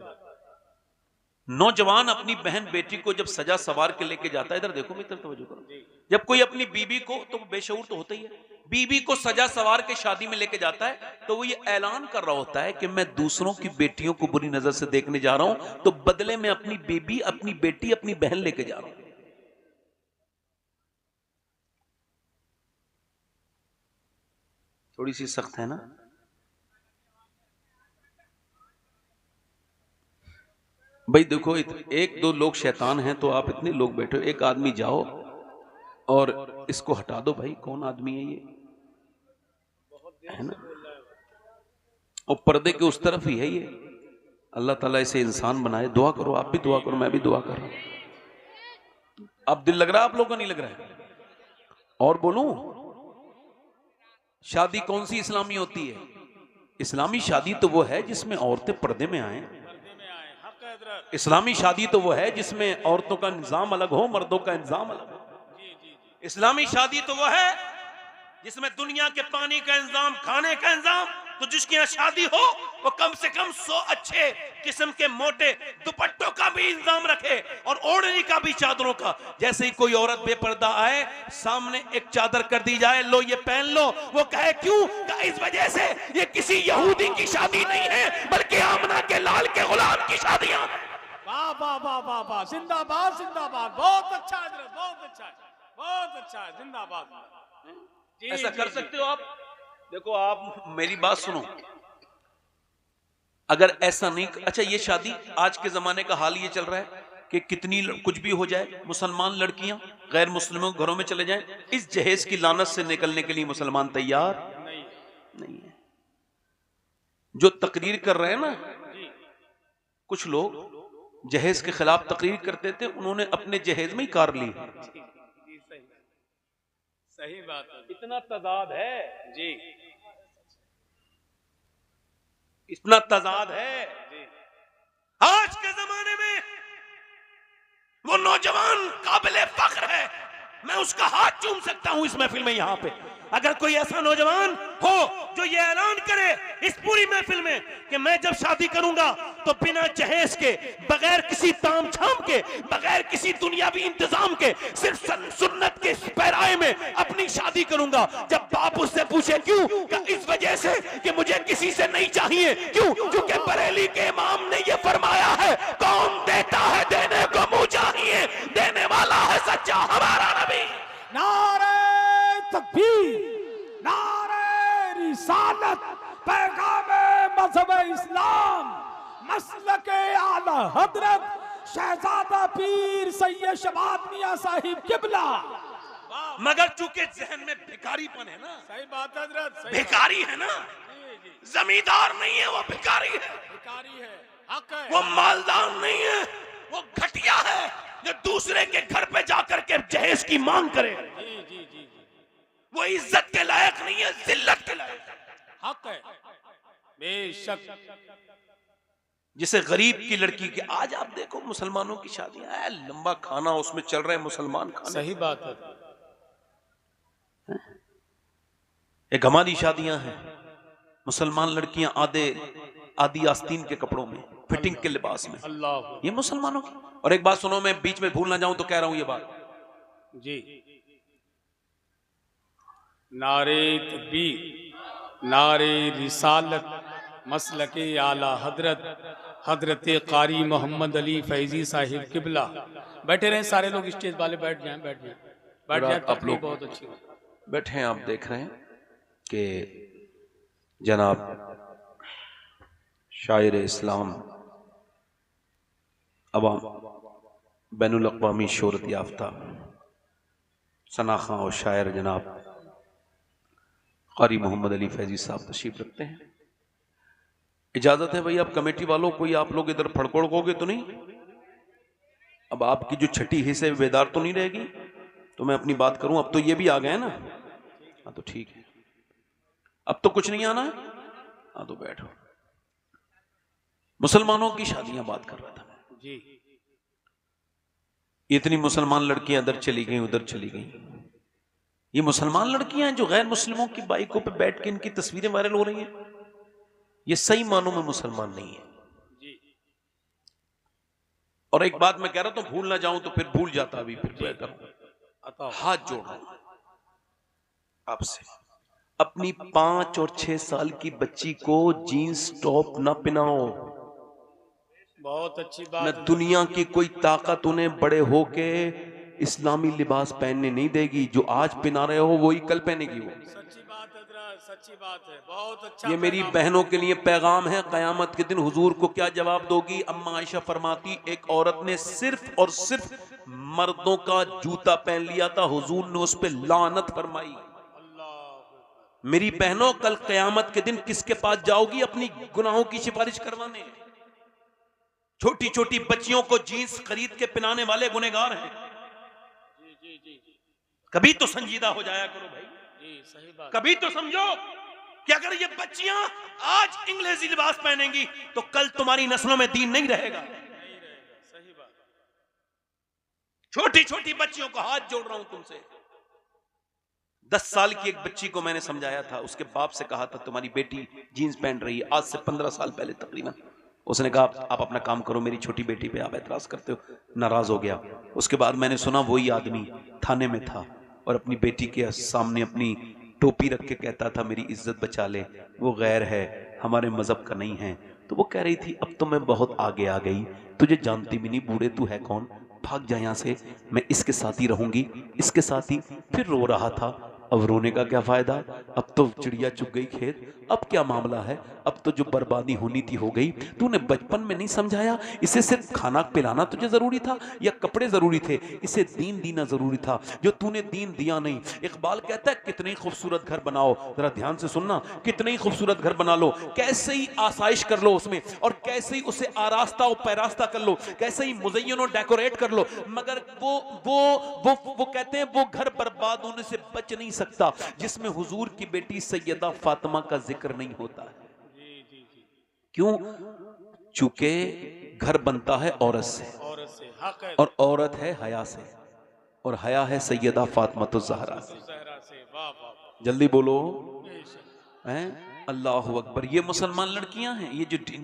Speaker 1: नौजवान अपनी बहन बेटी को जब सजा सवार के लेके जाता है, इधर देखो मित्र, तवज्जो करो, जब कोई अपनी बीबी को, तो बेशऊर तो होता ही है, बीबी को सजा सवार के शादी में लेके जाता है, तो वो ये ऐलान कर रहा होता है कि मैं दूसरों की बेटियों को बुरी नजर से देखने जा रहा हूं, तो बदले में अपनी बीबी, अपनी बेटी, अपनी बहन लेके जा रहा हूं। थोड़ी सी सख्त है ना। भाई देखो, एक दो लोग शैतान हैं, तो आप इतने लोग बैठे हो, एक आदमी जाओ और इसको हटा दो। भाई कौन आदमी है ये, है ना, और पर्दे के उस तरफ ही है ये। अल्लाह ताला इसे इंसान बनाए। दुआ करो, आप भी दुआ करो, मैं भी दुआ कर रहा हूं। अब दिल लग रहा है आप लोगों का, नहीं लग रहा है? और बोलूं, शादी कौन सी इस्लामी होती है? इस्लामी शादी तो वो है जिसमें औरतें पर्दे में आए। इस्लामी शादी तो वो है जिसमें औरतों का निजाम अलग हो, मर्दों का इंतजाम अलग हो। इस्लामी शादी तो वो है जिसमें दुनिया के पानी का इंतजाम, खाने का इंतजाम, तो जिसके यहाँ शादी हो वो कम से कम 100 अच्छे किस्म के मोटे दुपट्टों का भी इंतजाम रखे और ओढ़ने का भी, चादरों का। जैसे ही कोई औरत बेपर्दा आए, सामने एक चादर कर दी जाए, लो ये पहन लो, वो कहे क्यों? इस वजह से ये किसी यहूदी की शादी नहीं है, बल्कि आमना के लाल के गुलाम की शादियां।
Speaker 2: वाह वाह वाह वाह वाह, जिंदाबाद जिंदाबाद, बहुत अच्छा हजरत, बहुत अच्छा, बहुत अच्छा, जिंदाबाद।
Speaker 1: ऐसा कर सकते हो आप? देखो आप मेरी बात सुनो, अगर ऐसा नहीं, अच्छा ये शादी आज के जमाने का हाल ये चल रहा है कि कितनी कुछ भी हो जाए, मुसलमान लड़कियां गैर मुस्लिमों के घरों में चले जाएं, इस जहेज की लानत से निकलने के लिए मुसलमान तैयार नहीं है। जो तकरीर कर रहे हैं ना, कुछ लोग जहेज के खिलाफ तकरीर करते थे, उन्होंने अपने जहेज में ही कार ली।
Speaker 2: सही बात है,
Speaker 1: इतना तजाद है
Speaker 2: जी,
Speaker 1: इतना तजाद है जी। आज के जमाने में वो नौजवान काबिले फख्र है, मैं उसका हाथ चूम सकता हूं इस महफिल में। यहां पे अगर कोई ऐसा नौजवान हो जो ये ऐलान करे इस पूरी महफिल में कि मैं जब शादी करूंगा तो बिना जहेज के, बगैर किसी ताम झाम के, बगैर किसी दुनियावी इंतजाम के, सिर्फ सुन्नत के पैराए में अपनी शादी करूंगा। जब बाप उससे पूछे क्यों, इस वजह से कि मुझे किसी से नहीं चाहिए। क्यों? क्योंकि बरेली के इमाम ने ये फरमाया है, कौन देता है देने को मुंह चाहिए, देने वाला है सच्चा हमारा नबी।
Speaker 2: नारे तकबीर, नारे रिसालत, पैगामे मज़हब इस्लाम, मसलके आला हजरत शहजादा पीर सैयद शबाब मियां साहिब किबला।
Speaker 1: मगर चूंकि जहन में भिखारीपन है ना,
Speaker 2: सही बात हजरत,
Speaker 1: भिखारी है ना, जमींदार नहीं है, वो भिखारी है,
Speaker 2: भिखारी है, हक है,
Speaker 1: वो मालदार नहीं है, वो घटिया है जो दूसरे के घर पे जाकर के जहेज की मांग करे। वो इज्जत के लायक नहीं है, जिल्लत के लायक है।
Speaker 2: हक है, बेशक।
Speaker 1: जिसे गरीब की लड़की के, आज आप देखो मुसलमानों की शादियां है, लंबा खाना उसमें चल रहे हैं मुसलमान खाने।
Speaker 2: सही बात है।
Speaker 1: एक हमारी शादियां हैं, मुसलमान लड़कियां आधी आस्तीन के कपड़ों में, फिटिंग के लिबास में,
Speaker 2: अल्लाह,
Speaker 1: ये मुसलमानों की। और एक बात सुनो, मैं बीच में भूल ना जाऊं तो कह रहा हूं ये बात
Speaker 2: जी, नारे तकबीर, नारे रिसालत, मसलके आला हजरत कारी मोहम्मद अली फैजी साहिब किबला। बैठे रहे सारे लोग, स्टेज वाले बैठ जाएं, बैठ जाए,
Speaker 1: आप लोग
Speaker 2: बहुत अच्छी
Speaker 1: बैठे हैं। आप देख रहे हैं कि जनाब शायर इस्लाम, अवाम बैनुल अक़वामी शोहरत याफ्ता सनाखा और शायर जनाब कारी मोहम्मद अली फैजी साहब तशरीफ रखते हैं। इजाजत है भाई, आप कमेटी वालों, कोई आप लोग इधर फड़कोड़कोगे तो नहीं? अब आपकी जो छठी हिस्से बेदार तो नहीं रहेगी, तो मैं अपनी बात करूं। अब तो ये भी आ गए ना, हाँ तो ठीक है। अब तो कुछ नहीं आना है, हाँ तो बैठो। मुसलमानों की शादियां बात कर रहा था मैं
Speaker 2: जी।
Speaker 1: इतनी मुसलमान लड़कियां इधर चली गई, उधर चली गई। ये मुसलमान लड़कियां हैं जो गैर मुस्लिमों की बाइकों पे बैठ के इनकी तस्वीरें वायरल हो रही हैं, ये सही मानों में मुसलमान नहीं है। और एक बात मैं कह रहा था, भूल ना जाऊं तो फिर भूल जाता, अभी फिर करूं। हाथ जोड़ रहा हूं आपसे, अपनी 5 और 6 साल की बच्ची को जीन्स टॉप ना पहनाओ।
Speaker 2: बहुत अच्छी
Speaker 1: न
Speaker 2: बात है।
Speaker 1: दुनिया की कोई ताकत उन्हें बड़े होके इस्लामी लिबास पहनने नहीं देगी। जो आज पहना रहे हो वही कल पहनेगी वो।
Speaker 2: सच्ची बात है हजरत, सच्ची बात है, बहुत अच्छा
Speaker 1: ये मेरी
Speaker 2: पैगाम।
Speaker 1: बहनों के लिए पैगाम है। कयामत के दिन हुजूर को क्या जवाब दोगी? अम्मा आयशा फरमाती, एक औरत ने सिर्फ और सिर्फ मर्दों का जूता पहन लिया था, हुजूर ने उस पर लानत फरमाई।
Speaker 2: अल्लाह
Speaker 1: मेरी बहनों, कल कयामत के दिन किसके पास जाओगी अपनी गुनाहों की सिफारिश करवाने? छोटी छोटी बच्चियों को जीन्स खरीद के पहनाने वाले गुनहगार हैं। कभी तो संजीदा हो जाया करो भाई,
Speaker 2: जी सही बात।
Speaker 1: कभी तो समझो कि अगर ये बच्चियां आज इंग्लिशी लिबास पहनेंगी तो कल तुम्हारी नस्लों में दीन नहीं रहेगा।
Speaker 2: नहीं रहेगा, सही बात।
Speaker 1: छोटी छोटी बच्चियों को हाथ जोड़ रहा हूं तुमसे। 10 साल की एक बच्ची को मैंने समझाया था, उसके बाप से कहा था तुम्हारी बेटी जीन्स पहन रही है, आज से 15 साल पहले तकरीबन। उसने कहा आप अपना काम करो, मेरी छोटी बेटी पे आप एतराज करते हो। नाराज हो गया। उसके बाद मैंने सुना वही आदमी थाने में था और अपनी बेटी के सामने अपनी टोपी रख के कहता था मेरी इज्जत बचा ले, वो गैर है, हमारे मजहब का नहीं है। तो वो कह रही थी अब तो मैं बहुत आगे आ गई, तुझे जानती भी नहीं, बूढ़े तू है कौन, भाग जा यहाँ से, मैं इसके साथ ही रहूंगी, इसके साथ ही। फिर रो रहा था। अब रोने का क्या फायदा, अब तो चिड़िया चुग गई खेत। अब क्या मामला है, अब तो जो बर्बादी होनी थी हो गई। तूने बचपन में नहीं समझाया इसे सिर्फ खाना पिलाना तुझे जरूरी था या कपड़े जरूरी थे, इसे दीन देना जरूरी था, जो तूने दीन दिया नहीं। इकबाल कहता है कितनी खूबसूरत घर बनाओ, जरा ध्यान से सुनना, कितनी खूबसूरत घर बना लो, कैसे ही आसाइश कर लो उसमें, और कैसे ही उसे आरास्ता और पैरास्ता कर लो, कैसे ही मुज़य्यन और डेकोरेट कर लो, मगर वो कहते हैं वो घर बर्बाद होने से बच नहीं सकता जिसमें हुजूर की बेटी सैयदा फातिमा का जिक्र नहीं होता है। क्यों? चूंकि घर बनता है औरत से,
Speaker 2: हक है,
Speaker 1: और औरत है हया से, और हया है सैयदा फातिमा तो ज़हरा से।
Speaker 2: ज़हरा से। वाह वाह,
Speaker 1: जल्दी बोलो हैं, अल्लाह अकबर। ये मुसलमान लड़कियां हैं,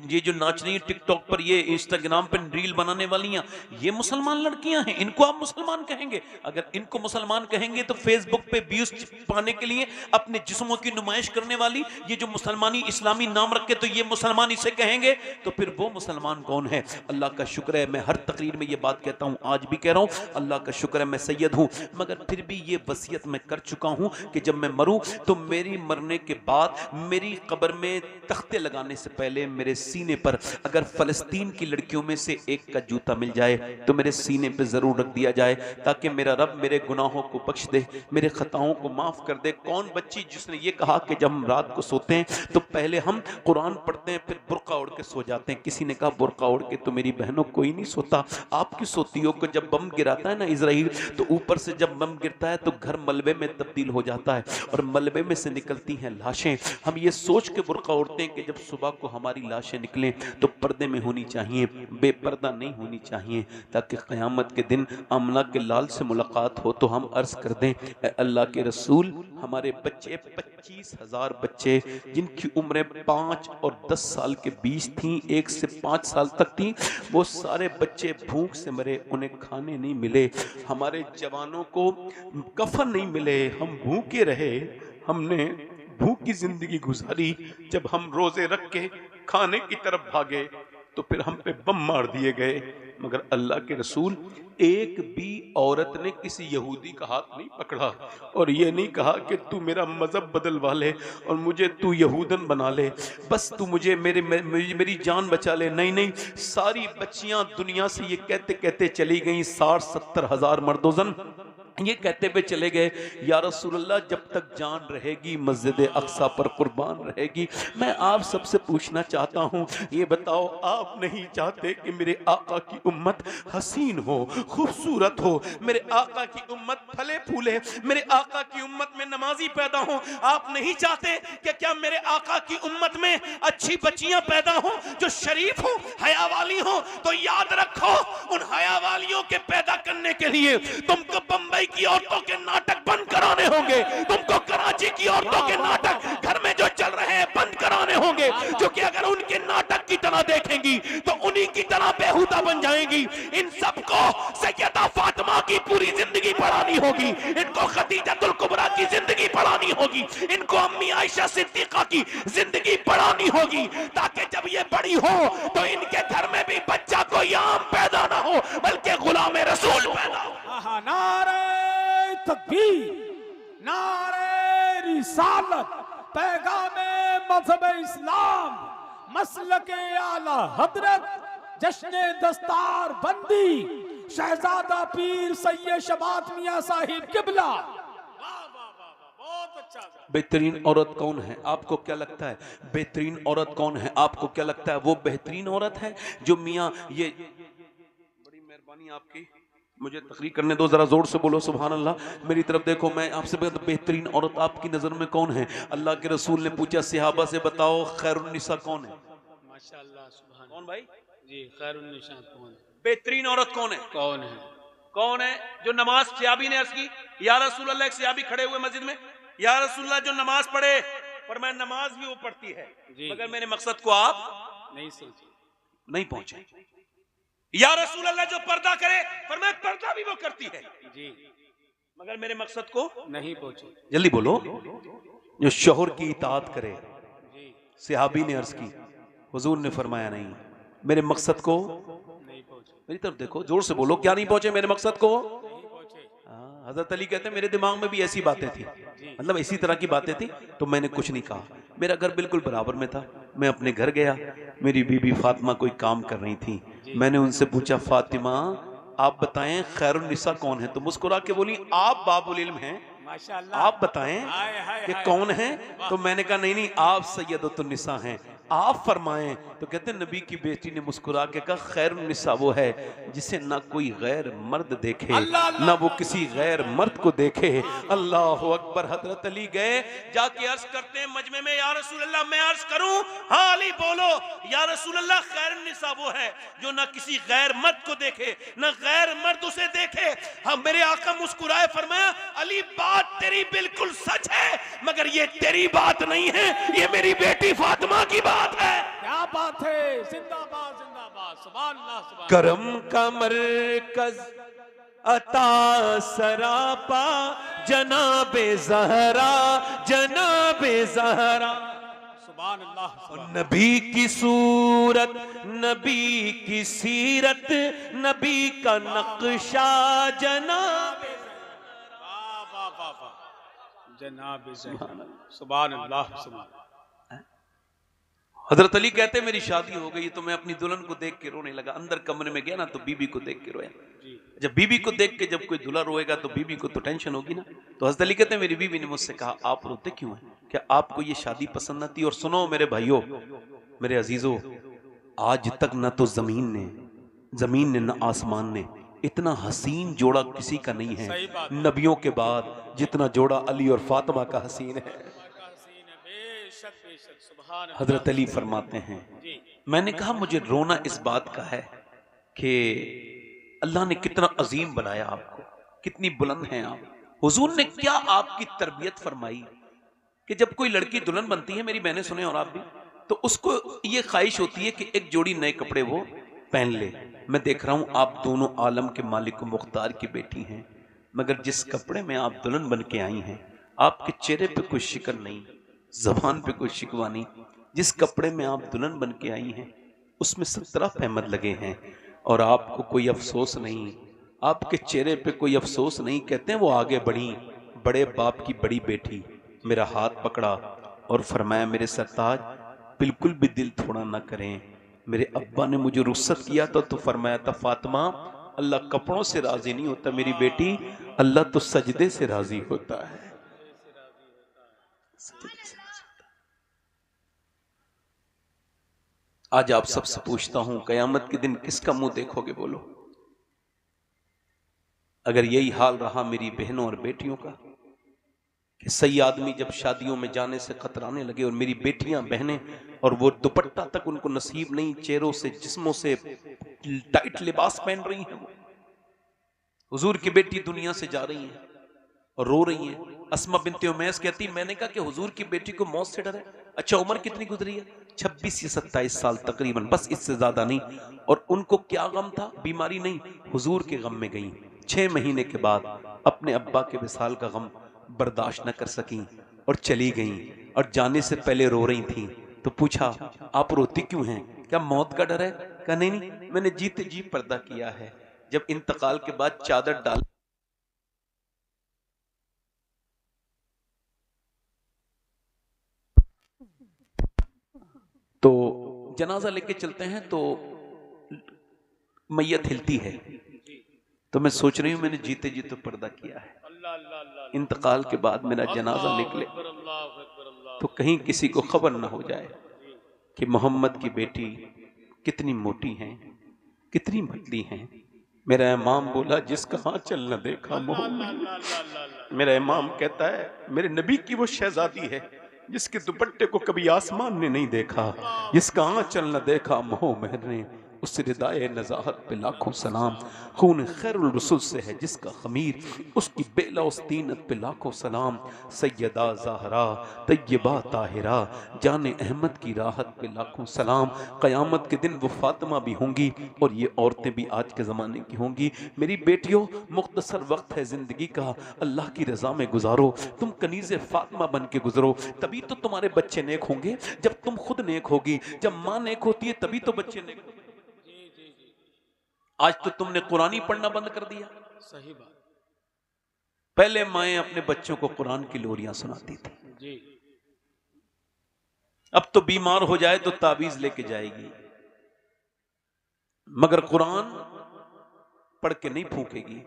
Speaker 1: ये जो नाच रही हैं टिकटॉक पर, ये इंस्टाग्राम पर रील बनाने वाली हैं, ये मुसलमान लड़कियां हैं। इनको आप मुसलमान कहेंगे? अगर इनको मुसलमान कहेंगे तो फेसबुक पे व्यूज पाने के लिए अपने जिस्मों की नुमाइश करने वाली ये जो मुसलमानी इस्लामी नाम रखे तो ये मुसलमान इसे कहेंगे, तो फिर वो मुसलमान कौन है? अल्लाह का शुक्र है, मैं हर तकरीर में ये बात कहता हूँ, आज भी कह रहा हूँ, अल्लाह का शुक्र है मैं सैयद हूँ, मगर फिर भी ये वसीयत मैं कर चुका हूँ कि जब मैं मरूं तो मेरी मरने के बाद मेरी कब्र में तख्ते लगाने से पहले मेरे सीने पर अगर फलस्तीन की लड़कियों में से एक का जूता मिल जाए तो मेरे सीने पे जरूर रख दिया जाए, ताकि मेरा रब मेरे गुनाहों को बख्श दे, मेरे खताओं को माफ कर दे। कौन बच्ची जिसने ये कहा कि जब हम रात को सोते हैं तो पहले हम कुरान पढ़ते हैं फिर बुर्का ओढ़ के सो जाते हैं? किसी ने कहा बुर्का ओढ़ के तो मेरी बहनों कोई नहीं सोता। आपकी सोती हो को जब बम गिराता है ना इजराइल, तो ऊपर से जब बम गिरता है तो घर मलबे में तब्दील हो जाता है और मलबे में से निकलती हैं लाशें। हम ये सोच के बुर्का ओढ़ते हैं कि जब सुबह को हमारी लाशें निकलें तो पर्दे में होनी चाहिए, बेपर्दा नहीं होनी चाहिए, ताकि क़यामत के दिन आमना के लाल से मुलाकात हो तो हम अर्ज कर दें, अल्लाह के रसूल, हमारे बच्चे 25,000 बच्चे जिनकी उम्रें 5 और 10 साल के बीच थी, 1 से 5 साल तक थी, वो सारे बच्चे भूख से मरे, उन्हें खाने नहीं मिले। हमारे जवानों को कफन नहीं मिले, हम भूखे रहे, हमने भूख की जिंदगी गुजारी। जब हम रोजे रख के खाने की तरफ भागे तो फिर हम पे बम मार दिए गए। मगर अल्लाह के रसूल, एक भी औरत ने किसी यहूदी का हाथ नहीं पकड़ा और ये नहीं कहा कि तू मेरा मजहब बदलवा ले और मुझे तू यहूदन बना ले, बस तू मुझे मेरी जान बचा ले। नहीं नहीं, सारी बच्चियां दुनिया से ये कहते कहते चली गई, 60-70 हजार मर्दोजन ये कहते हुए चले गए, या रसूलल्लाह जब तक जान रहेगी मस्जिद अक्सा पर कुर्बान रहेगी। मैं आप सबसे पूछना चाहता हूँ, ये बताओ, आप नहीं चाहते कि मेरे आका की उम्मत हसीन हो, खूबसूरत हो, मेरे आका की उम्मत फले फूले, मेरे आका की उम्मत में नमाजी पैदा हो? आप नहीं चाहते कि क्या मेरे आका की उम्मत में अच्छी बच्चियां पैदा हो जो शरीफ हो, हया वाली हो? तो याद रखो, उन हया वालियों के पैदा करने के लिए तुमको बम्बई की औरतों के नाटक बंद कराने होंगे, तुमको कराची की औरतों के नाटक घर में जो चल रहे हैं बंद कराने होंगे, जो कि अगर उनके नाटक की तरह देखेंगी तो उन्हीं की तरह बेहुदा बन जाएंगी। इन सबको सैयदा फातिमा की पूरी जिंदगी पढ़ानी होगी, इनको खदीजतुल कुबरा की जिंदगी पढ़ानी होगी, इनको अम्मी आयशा सिद्दीका की जिंदगी पढ़ानी होगी, ताकि जब ये बड़ी हो तो इनके घर में भी बच्चा कोई आम पैदा ना हो बल्कि गुलाम रसूल पैदा हो।
Speaker 2: नारे तकबीर, नारे रिसालत, पैगामे मज़हब इस्लाम, मसलके आला हजरत, जश्न दस्तार बंदी, शहजादा पीर सैयद शबात मियां साहिब किबला। बहुत अच्छा।
Speaker 1: बेहतरीन औरत कौन है? आपको क्या लगता है बेहतरीन औरत कौन है? आपको क्या लगता है वो बेहतरीन औरत है जो मियाँ ये, बड़ी मेहरबानी आपकी, मुझे तकरीर करने दो, जरा जोर से बोलो सुभान अल्लाह। मेरी तरफ देखो, मैं आपसे बेहतरीन औरत आपकी नजर में कौन है? अल्लाह के रसूल ने पूछा सहाबा से, बताओ खैरुन निसा कौन है?
Speaker 2: माशाअल्लाह, सुभान।
Speaker 1: कौन भाई
Speaker 2: जी, खैरुन निसा कौन है?
Speaker 1: बेहतरीन औरत कौन है?
Speaker 2: कौन है?
Speaker 1: कौन है? जो नमाज, सहाबी ने अर्ज की, या रसूल अल्लाह, एक सहाबी खड़े हुए मस्जिद में, या रसूल अल्लाह जो नमाज पढ़े, पर मैं नमाज भी वो पढ़ती है मगर मेरे मकसद को आप
Speaker 2: नहीं सोचे,
Speaker 1: नहीं पहुंचे। या रसूल अल्लाह जो पर्दा करे, पर मैं पर्दा भी वो करती है
Speaker 2: जी,
Speaker 1: मगर मेरे मकसद को
Speaker 2: नहीं पहुंचे।
Speaker 1: जल्दी बोलो। जो शोहर की इताअत करे,
Speaker 2: जी,
Speaker 1: सहाबी ने अर्ज की, हुजूर ने फरमाया नहीं, मेरे मकसद को
Speaker 2: नहीं पहुंचे।
Speaker 1: मेरी तरफ देखो, जोर से बोलो, क्या नहीं पहुंचे? मेरे मकसद को।
Speaker 2: नहीं पहुंचे।
Speaker 1: हजरत अली कहते हैं मेरे दिमाग में भी ऐसी बातें थी, मतलब इसी तरह की बातें थी, तो मैंने कुछ नहीं कहा। मेरा घर बिल्कुल बराबर में था, मैं अपने घर गया, मेरी बीबी फातिमा कोई काम कर रही थी, मैंने उनसे पूछा, फातिमा आप बताएं खैरुन निसा कौन है? तो मुस्कुरा के बोली, आप बाबुल इल्म हैं,
Speaker 2: माशाअल्लाह,
Speaker 1: आप बताएं कि कौन है? तो मैंने कहा नहीं नहीं, आप सैयदतुन निसा हैं, आप फरमाएं। तो कहते हैं नबी की बेटी ने मुस्कुरा के कहा, खैरुन निसा वो है जिसे ना कोई गैर मर्द देखे, ना वो किसी गैर मर्द को देखे। अल्लाह अकबर। हजरत अली गए, जाके अर्ज करते हैं मजमे में, या रसूल अल्लाह मैं अर्ज करूं? हाँ अली बोलो। या रसूल अल्लाह खैरुन निसा वो है जो ना किसी गैर मर्द को देखे, ना गैर मर्द उसे देखे। हाँ मेरे आका मुस्कुराए, फरमाया, अली बात तेरी बिल्कुल सच है, मगर ये तेरी बात नहीं है, ये मेरी बेटी फातिमा की बात है।
Speaker 2: क्या बात है, जिंदाबाद जिंदाबाद, सुभान अल्लाह, सुभान।
Speaker 1: करम का मरकज अता सरापा, जनाबे ज़हरा, जनाबे ज़हरा,
Speaker 2: सुभान अल्लाह, सुभान।
Speaker 1: नबी की सूरत, नबी की सीरत, नबी का नक्शा, जनाब
Speaker 2: वाह वाह वाह वाह, जनाब सुभान अल्लाह, सुभान।
Speaker 1: हजरत अली कहते मेरी शादी हो गई तो मैं अपनी दुल्हन को देख के रोने लगा। अंदर कमरे में गया ना तो बीबी को देख के रोया। जब बीबी को देख के जब कोई दूल्हा रोएगा तो बीबी को तो टेंशन होगी ना। तो हजरत अली कहते मेरी बीबी ने मुझसे कहा, आप रोते क्यों हैं? क्या आपको ये शादी पसंद न थी? और सुनो मेरे भाइयों, मेरे अजीजों, आज तक न तो जमीन ने न आसमान ने इतना हसीन जोड़ा किसी का नहीं है नबियों के बाद जितना जोड़ा अली और फातिमा का हसीन है। हजरत अली फरमाते हैं, मैंने कहा मुझे रोना इस बात का है कि अल्लाह ने कितना अजीम बनाया आपको, कितनी बुलंद हैं आप। हुजूर ने क्या आपकी तरबियत फरमाई कि जब कोई लड़की दुल्हन बनती है, मेरी बहनें सुने और आप भी, तो उसको ये ख्वाहिश होती है कि एक जोड़ी नए कपड़े वो पहन ले। मैं देख रहा हूं आप दोनों आलम के मालिक व मुख्तार की बेटी हैं, मगर जिस कपड़े में आप दुल्हन बन के आई हैं, आपके चेहरे पे कोई शिकन नहीं, जबान पे कोई शिकवा नहीं। जिस कपड़े में आप दुल्हन बन के आई हैं उसमें 17 अहमद लगे हैं और आपको कोई अफसोस नहीं, आपके चेहरे पे कोई अफसोस नहीं। कहते हैं वो आगे बढ़ी, बड़े बाप की बड़ी बेटी, मेरा हाथ पकड़ा और फरमाया, मेरे सरताज बिल्कुल भी दिल थोड़ा ना करें। मेरे अब्बा ने मुझे रुखसत किया तो फरमाया था, फातिमा अल्लाह कपड़ों से राजी नहीं होता मेरी बेटी, अल्लाह तो सजदे से राजी होता है। आज आप सबसे पूछता हूं, कयामत के दिन किसका मुंह देखोगे? बोलो। अगर यही हाल रहा मेरी बहनों और बेटियों का कि सही आदमी जब शादियों में जाने से कतराने लगे और मेरी बेटियां बहनें और वो दुपट्टा तक उनको नसीब नहीं, चेहरों से जिस्मों से टाइट लिबास पहन रही हैं, वो हुजूर की बेटी दुनिया से जा रही हैं और रो रही हैं। अस्मा बिनते उमैस कहती, मैंने कहा कि हुजूर की बेटी को मौत से डर है? अच्छा उम्र कितनी गुजरी है? 26 या 27 साल तकरीबन, बस इससे ज्यादा नहीं। और उनको क्या गम था? बीमारी नहीं, हुजूर के गम में गई। 6 महीने के बाद अपने अब्बा के विसाल का गम बर्दाश्त न कर सकी और चली गई। और जाने से पहले रो रही थी। तो पूछा, आप रोती क्यों हैं? क्या मौत का डर है? कहा नहीं नहीं, मैंने जीते जी पर्दा किया है। जब इंतकाल के बाद चादर डाल तो जनाजा लेके चलते हैं तो मैयत हिलती है। तो मैं सोच रही हूं मैंने जीते जी तो पर्दा किया है, इंतकाल के बाद मेरा जनाजा निकले तो कहीं किसी को खबर ना हो जाए कि मोहम्मद की बेटी कितनी मोटी हैं, कितनी पतली हैं। मेरा इमाम बोला, जिसका आंचल न देखा मोह में। मेरा इमाम कहता है मेरे नबी की वो शहजादी है जिसके दुपट्टे को कभी आसमान ने नहीं देखा, जिसका आंचल न देखा मोह महर ने, उस रिदाए नजाहत पे लाखों सलाम। खून खैरुल रसूल से है जिसका खमीर, उसकी बेला उस तीनत पे लाखों सलाम। सैयदा ज़हरा तैयबा ताहिरा जाने अहमद की राहत पे लाखों सलाम। क़यामत के दिन वो फातिमा भी होंगी और ये औरतें भी आज के ज़माने की होंगी। मेरी बेटियों, मुख्तसर वक्त है ज़िंदगी का, अल्लाह की रज़ा में गुजारो। तुम कनीज़े फातिमा बन के गुजरो, तभी तो तुम्हारे बच्चे नेक होंगे। जब तुम खुद नेक होगी, जब माँ नेक होती है तभी तो बच्चे नेक होंगे। आज तो तुमने कुरान ही पढ़ना बंद कर दिया।
Speaker 2: सही बात
Speaker 1: पहले माएं अपने बच्चों को कुरान की लोरियां सुनाती थी,
Speaker 2: जी।
Speaker 1: अब तो बीमार हो जाए तो ताबीज लेके जाएगी, मगर कुरान पढ़ के नहीं फूकेगी।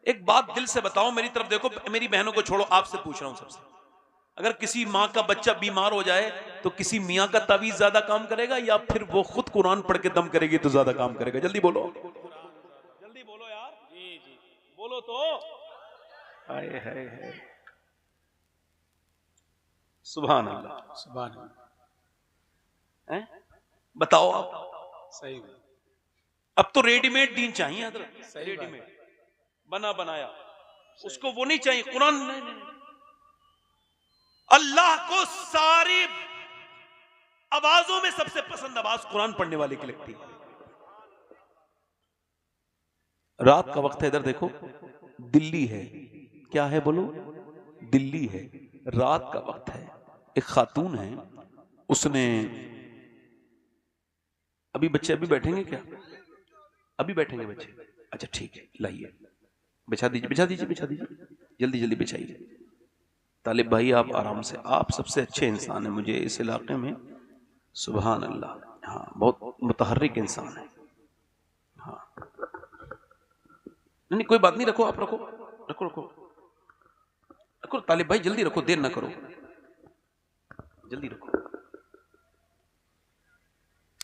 Speaker 1: एक बात दिल से बताओ, मेरी तरफ देखो, मेरी बहनों को छोड़ो, आपसे पूछ रहा हूं सबसे, अगर किसी माँ का बच्चा बीमार हो जाए तो किसी मियाँ का ताबीज ज्यादा काम करेगा या फिर वो खुद कुरान पढ़ के दम करेगी तो ज्यादा काम करेगा? जल्दी बोलो, जल्दी बोलो यार,
Speaker 2: जी जी
Speaker 1: बोलो तो। हाय हाय हाय, सुभान अल्लाह,
Speaker 2: सुभान अल्लाह।
Speaker 1: हैं? बताओ आप,
Speaker 2: सही बात
Speaker 1: अब तो रेडीमेड दीन चाहिए हजरत,
Speaker 2: सही बात।
Speaker 1: रेडीमेड बना बनाया, उसको वो नहीं चाहिए कुरान। नहीं, नहीं, नहीं। अल्लाह को सारी आवाजों में सबसे पसंद आवाज कुरान पढ़ने वाले की लगती है। रात का वक्त है, इधर देखो, दिल्ली है, क्या है बोलो? दिल्ली है, रात का वक्त है। एक खातून है, उसने अभी बच्चे अभी बैठेंगे क्या? अभी बैठेंगे बच्चे? अच्छा ठीक है, लाइए, बिछा दीजिए, बिछा दीजिए, बिछा दीजिए, जल्दी जल्दी बिछाइए। तालिब भाई आप आराम से, आप सबसे अच्छे इंसान हैं मुझे इस इलाके में, सुभान अल्लाह। हाँ, बहुत मुतहर्रिक इंसान है। हाँ नहीं कोई बात नहीं, रखो, आप रखो, रखो रखो रखो, तालिब भाई जल्दी रखो, देर ना करो, जल्दी रखो।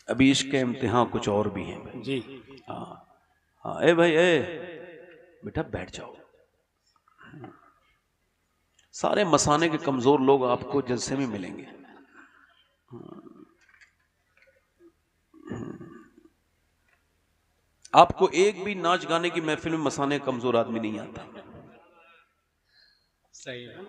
Speaker 1: अभी इश्क के इम्तिहान कुछ और भी हैं
Speaker 2: जी।
Speaker 1: हाँ हाँ, ए भाई ए बेटा बैठ जाओ। सारे मसाने के कमजोर लोग आपको जलसे में मिलेंगे। आपको एक भी नाच गाने की महफिल में मसाने कमजोर आदमी नहीं आता।
Speaker 2: सही है।